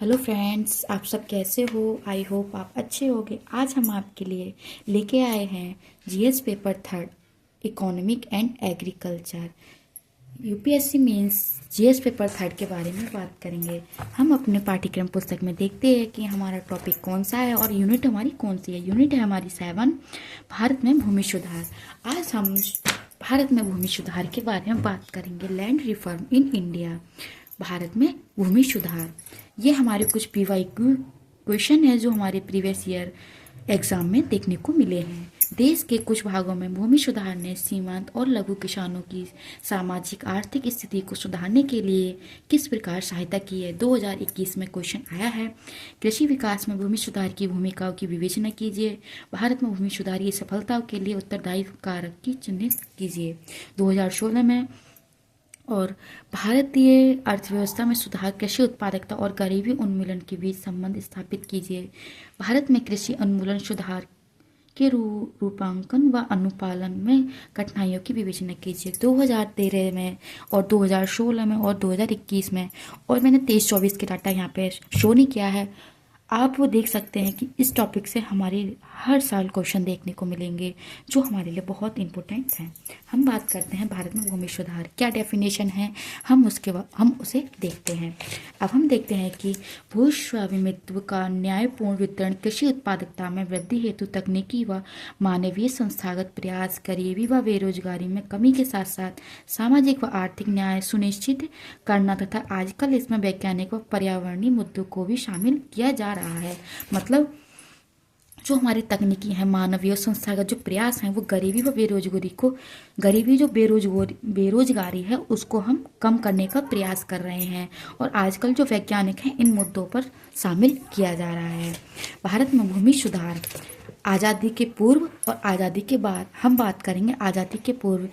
Hello friends, आप सब कैसे हो। आई होप आप अच्छे होगे। आज हम आपके लिए लेके आए हैं GS paper third, economic and agriculture. UPSC means GS paper third के बारे में बात करेंगे। हम अपने पाठ्यक्रम पुस्तक में देखते हैं कि हमारा टॉपिक कौन सा है और यूनिट हमारी कौन सी है। यूनिट है हमारी 7, भारत में भूमि सुधार। आज हम भारत में भूमि सुधार के बारे में बात करेंगे। Land reform in India, Bharat में भूमि सुधार। ये हमारे कुछ पीवाईक्यू क्वेश्चन है जो हमारे प्रीवियस ईयर एग्जाम में देखने को मिले हैं। देश के कुछ भागों में भूमि सुधार ने सीमांत और लघु किसानों की सामाजिक आर्थिक स्थिति को सुधारने के लिए किस प्रकार सहायता की है। 2021 में क्वेश्चन आया है। कृषि विकास में भूमि सुधार की भूमिकाओं की विवेचना कीजिए। भारत में भूमि सुधार की सफलताओं के लिए उत्तरदायी कारक की चिन्हित कीजिए। 2016 में और भारतीय अर्थव्यवस्था में सुधार, कृषि उत्पादकता और गरीबी उन्मूलन के बीच संबंध स्थापित कीजिए। भारत में कृषि उन्मूलन सुधार के रूपांकन व अनुपालन में कठिनाइयों की विवेचना कीजिए। 2013 में और 2016 में और 2021 में, और मैंने 23-24 के डाटा यहाँ पे शो नहीं किया है। आप वो देख सकते हैं कि इस टॉपिक से हमारे हर साल क्वेश्चन देखने को मिलेंगे जो हमारे लिए बहुत इंपॉर्टेंट हैं। हम बात करते हैं भारत में भूमि सुधार क्या डेफिनेशन है, हम उसे देखते हैं। अब हम देखते हैं कि भू स्वामित्व का न्यायपूर्ण वितरण, कृषि उत्पादकता में वृद्धि हेतु तकनीकी व मानवीय संस्थागत प्रयास, गरीबी व बेरोजगारी में कमी के साथ साथ सामाजिक व आर्थिक न्याय सुनिश्चित करना तथा आजकल इसमें वैज्ञानिक व पर्यावरणीय मुद्दों को भी शामिल किया जा रहा है। मतलब जो हमारी तकनीकी है, मानवीय संस्थागत जो प्रयास हैं, वो गरीबी जो बेरोजगारी है उसको हम कम करने का प्रयास कर रहे हैं और आजकल जो वैज्ञानिक हैं इन मुद्दों पर शामिल किया जा रहा है। भारत में भूमि सुधार आज़ादी के पूर्व और आज़ादी के बाद। हम बात करेंगे आज़ादी के पूर्व।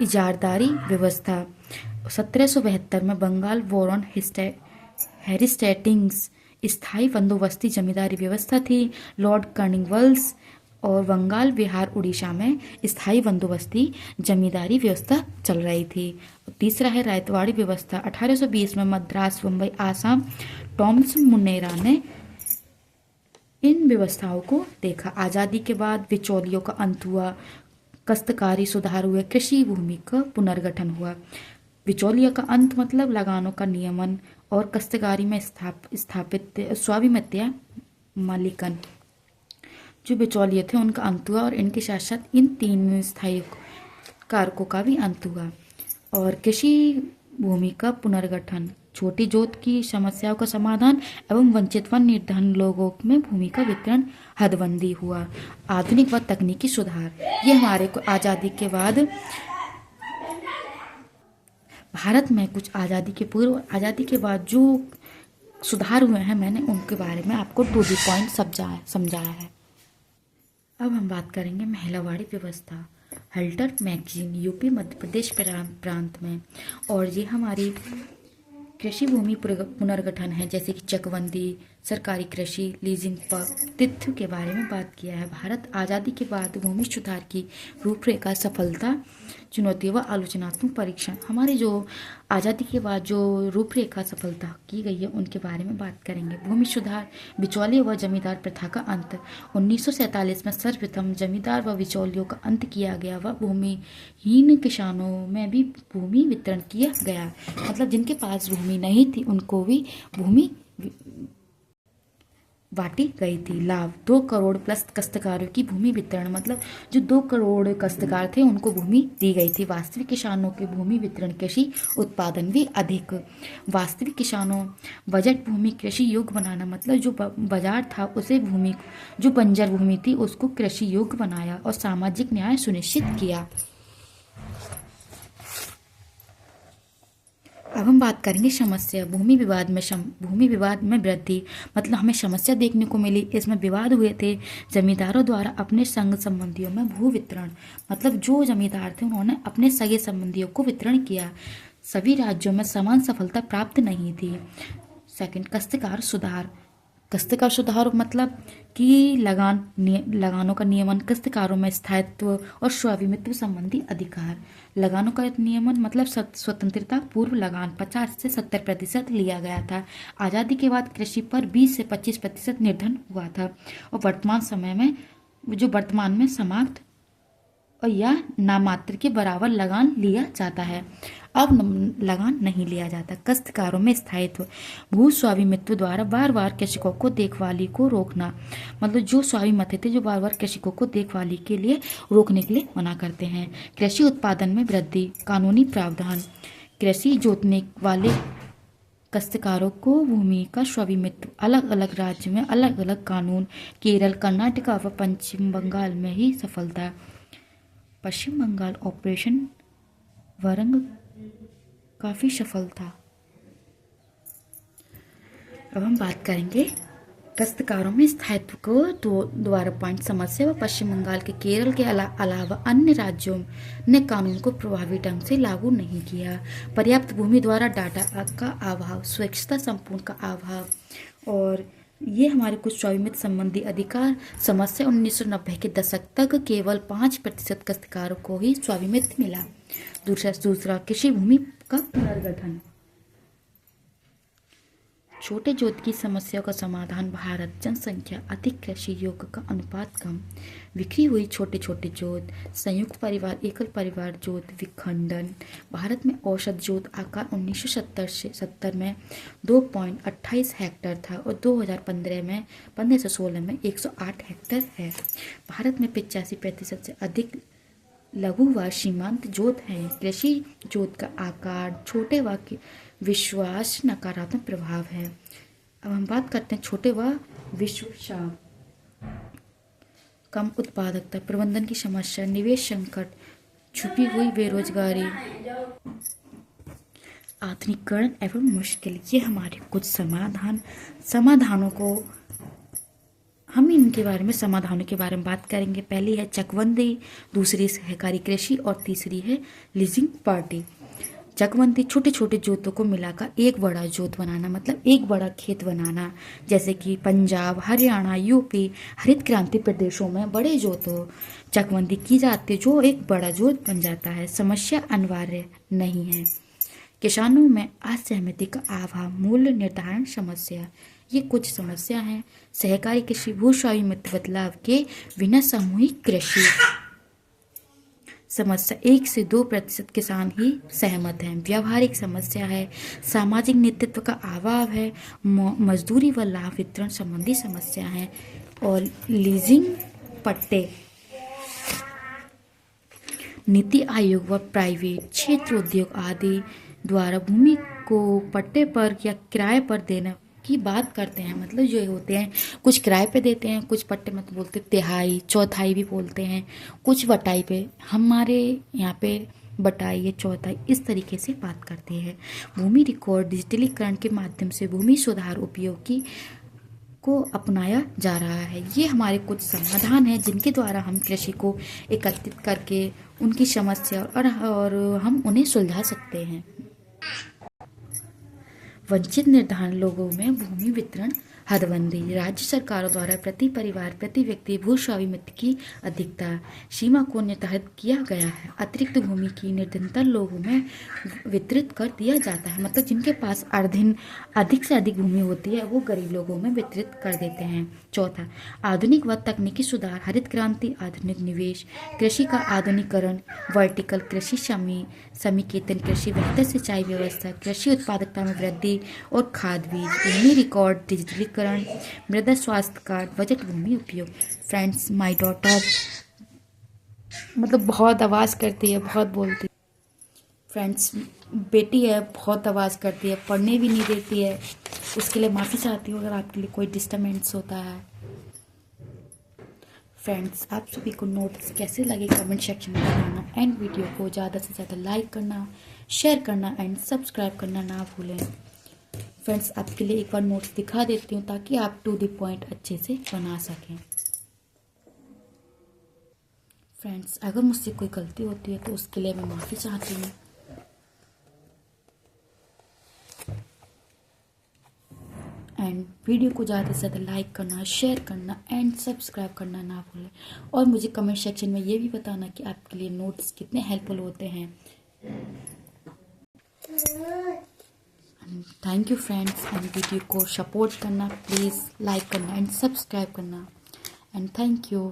इजारदारी व्यवस्था 1772 में बंगाल वॉरन हेरिस्टेटिंग्स स्थायी बंदोबस्ती जमींदारी व्यवस्था थी। लॉर्ड कर्निंगवल्स और बंगाल, बिहार, उड़ीसा में स्थायी बंदोबस्ती जमींदारी व्यवस्था चल रही थी। तीसरा है रायतवाड़ी व्यवस्था। 1820 में मद्रास, मुंबई, आसाम, टॉमस मुनेरा ने इन व्यवस्थाओं को देखा। आज़ादी के बाद बिचौलियों का अंत हुआ, काश्तकारी सुधार हुए, कृषि भूमि का पुनर्गठन हुआ। बिचौलियों का अंत मतलब लगानों का नियमन और काश्तकारी में स्थापित स्वामित्व मालिकन जो बिचौलिए थे उनका अंत हुआ और इनके साथ साथ इन 3 स्थायी कारकों का भी अंत हुआ। और कृषि भूमि का पुनर्गठन, छोटी जोत की समस्याओं का समाधान एवं वंचित व निर्धन लोगों में भूमि का वितरण, हदबंदी हुआ। आधुनिक व तकनीकी सुधार, ये हमारे को आज़ादी के बाद भारत में कुछ आज़ादी के पूर्व, आज़ादी के बाद जो सुधार हुए हैं मैंने उनके बारे में आपको 2 पॉइंट समझाया है। अब हम बात करेंगे महिलावाड़ी व्यवस्था। हल्टर मैगजीन, यूपी मध्य प्रदेश प्रांत में। और ये हमारी कृषि भूमि पुनर्गठन है, जैसे कि चकबंदी, सरकारी कृषि, लीजिंग पर तिथ्य के बारे में बात किया है। भारत आज़ादी के बाद भूमि सुधार की रूपरेखा, सफलता, चुनौतियों व आलोचनात्मक परीक्षण। हमारी जो आज़ादी के बाद जो रूपरेखा सफलता की गई है उनके बारे में बात करेंगे। भूमि सुधार, बिचौलियों व जमींदार प्रथा का अंत। 1947 में सर्वप्रथम जमींदार व बिचौलियों का अंत किया गया व भूमिहीन किसानों में भी भूमि वितरण किया गया। मतलब जिनके पास भूमि नहीं थी उनको भी भूमि बांटी गई थी। लाभ, 2 करोड़ प्लस काश्तकारों की भूमि वितरण, मतलब जो 2 करोड़ काश्तकार थे उनको भूमि दी गई थी। वास्तविक किसानों के भूमि वितरण, कृषि उत्पादन भी अधिक। वास्तविक किसानों, बजट भूमि कृषि योग्य बनाना, मतलब जो बाजार था उसे भूमि, जो बंजर भूमि थी उसको कृषि योग्य बनाया और सामाजिक न्याय सुनिश्चित किया। अब हम बात करेंगे समस्या। भूमि विवाद में वृद्धि, मतलब हमें समस्या देखने को मिली। इसमें विवाद हुए थे जमींदारों द्वारा अपने संग संबंधियों में भू वितरण, मतलब जो जमींदार थे उन्होंने अपने सगे संबंधियों को वितरण किया। सभी राज्यों में समान सफलता प्राप्त नहीं थी। सेकंड, काश्तकार सुधार, काश्तकार सुधार मतलब कि लगानों का नियमन, काश्तकारों में स्थायित्व और स्वामित्व संबंधी अधिकार। लगानों का नियमन मतलब स्वतंत्रता पूर्व लगान 50 से 70% लिया गया था। आज़ादी के बाद कृषि पर 20 से 25% निर्धन हुआ था और वर्तमान में समाप्त और यह नामात्र के बराबर लगान लिया जाता है। अब लगान नहीं लिया जाता। काश्तकारों में स्थायित्व, भू स्वामित्व द्वारा बार बार कृषकों को देखभाली को रोकना, मतलब जो स्वामित्व थे जो बार बार कृषकों को देखभाली के लिए रोकने के लिए मना करते हैं। कृषि उत्पादन में वृद्धि, कानूनी प्रावधान, कृषि जोतने वाले काश्तकारों को भूमि का स्वामित्व, अलग अलग राज्य में अलग अलग कानून, केरल, कर्नाटक व पश्चिम बंगाल में ही सफलता। पश्चिम बंगाल ऑपरेशन वरंग काफ़ी सफल था। अब हम बात करेंगे काश्तकारों में स्थायित्व को द्वारा पॉइंट समस्या व पश्चिम बंगाल के केरल के अलावा अन्य राज्यों ने कानून को प्रभावी ढंग से लागू नहीं किया। पर्याप्त भूमि द्वारा डाटा का अभाव, स्वच्छता संपूर्ण का अभाव, और ये हमारे कुछ स्वामित्व संबंधी अधिकार समस्या। 1990 के दशक तक केवल 5% काश्तकारों को ही स्वामित्व मिला। दूसरा कृषि भूमि का पुनर्गठन, छोटे जोत की समस्या का समाधान। भारत जनसंख्या अधिक, कृषि योग्य का अनुपात कम, बिखरी हुई छोटे छोटे जोत, संयुक्त परिवार, एकल परिवार जोत, विखंडन। भारत में औसत जोत आकार 1970 में 2.28 हेक्टेयर था और 2015 में 15 से 16 में 108 हेक्टेयर है। भारत में 85% से अधिक लघु व सीमांत जोत हैं। कृषि जोत का आकार छोटे व विश्वास नकारात्मक प्रभाव है। अब हम बात करते हैं छोटे व विश्वास, कम उत्पादकता, प्रबंधन की समस्या, निवेश संकट, छुपी हुई बेरोजगारी, आधुनिकीकरण एवं मुश्किल। ये हमारे कुछ समाधानों को हम इनके बारे में समाधानों के बारे में बात करेंगे। पहली है चकबंदी, दूसरी सहकारी कृषि और तीसरी है लीजिंग पार्टी। चकबंदी, छोटे छोटे जोतों को मिलाकर एक बड़ा जोत बनाना, मतलब एक बड़ा खेत बनाना। जैसे कि पंजाब, हरियाणा, यूपी, हरित क्रांति प्रदेशों में बड़े जोतों चकबंदी की जाती है जो एक बड़ा जोत बन जाता है। समस्या अनिवार्य नहीं है। किसानों में असहमति का अभाव, मूल्य निर्धारण समस्या, ये कुछ समस्या हैं। सहकारी कृषि, भू स्वामित्व बदलाव के बिना सामूहिक कृषि समस्या, 1 से 2% किसान ही सहमत हैं। व्यावहारिक समस्या है, सामाजिक नेतृत्व का अभाव है, मजदूरी व लाभ वितरण संबंधी समस्या है। और लीजिंग पट्टे, नीति आयोग व प्राइवेट क्षेत्र उद्योग आदि द्वारा भूमि को पट्टे पर या किराए पर देने की बात करते हैं। मतलब जो होते हैं कुछ किराए पे देते हैं, कुछ पट्टे मतलब बोलते तिहाई, चौथाई भी बोलते हैं, कुछ बटाई पे, हमारे यहाँ पे बटाई या चौथाई, इस तरीके से बात करते हैं। भूमि रिकॉर्ड डिजिटलीकरण के माध्यम से भूमि सुधार उपयोग को अपनाया जा रहा है। ये हमारे कुछ समाधान हैं जिनके द्वारा हम कृषि को एकत्रित करके उनकी समस्या और हम उन्हें सुलझा सकते हैं। वंचित निर्धारण लोगों में भूमि वितरण हदबंदी, राज्य सरकारों द्वारा प्रति परिवार प्रति व्यक्ति भू स्वामित्व की अधिकता सीमा को निर्धारित किया गया है। अतिरिक्त भूमि की निर्धनता लोगों में वितरित कर दिया जाता है, मतलब जिनके पास अधिक से अधिक भूमि होती है वो गरीब लोगों में वितरित कर देते हैं। चौथा, आधुनिक व तकनीकी सुधार, हरित क्रांति, आधुनिक निवेश, कृषि का आधुनिकीकरण, वर्टिकल कृषि, समेकित कृषि, बेहतर सिंचाई व्यवस्था, कृषि उत्पादकता में वृद्धि और खाद बीज, भूमि रिकॉर्ड डिजिटलीकरण, मृदा स्वास्थ्य कार्ड, बजट भूमि उपयोग। फ्रेंड्स, माय डॉटर मतलब बहुत आवाज़ करती है, बहुत बोलती है। फ्रेंड्स, बेटी है, बहुत आवाज़ करती है, पढ़ने भी नहीं देती है, उसके लिए माफ़ी चाहती हूँ अगर आपके लिए कोई डिस्टर्बेंस होता है। फ्रेंड्स, आप सभी को नोट्स कैसे लगे कमेंट सेक्शन में बताना एंड वीडियो को ज़्यादा से ज़्यादा लाइक करना, शेयर करना एंड सब्सक्राइब करना ना भूलें। फ्रेंड्स, आपके लिए एक बार नोट्स दिखा देती हूँ ताकि आप टू द पॉइंट अच्छे से बना सकें। फ्रेंड्स, अगर मुझसे कोई गलती होती है तो उसके लिए मैं माफ़ी चाहती हूँ। एंड वीडियो को ज़्यादा से ज़्यादा लाइक करना, शेयर करना एंड सब्सक्राइब करना ना भूलें। और मुझे कमेंट सेक्शन में ये भी बताना कि आपके लिए नोट्स कितने हेल्पफुल होते हैं। Thank you friends, and video को सपोर्ट करना, प्लीज़ लाइक करना एंड सब्सक्राइब करना एंड थैंक यू।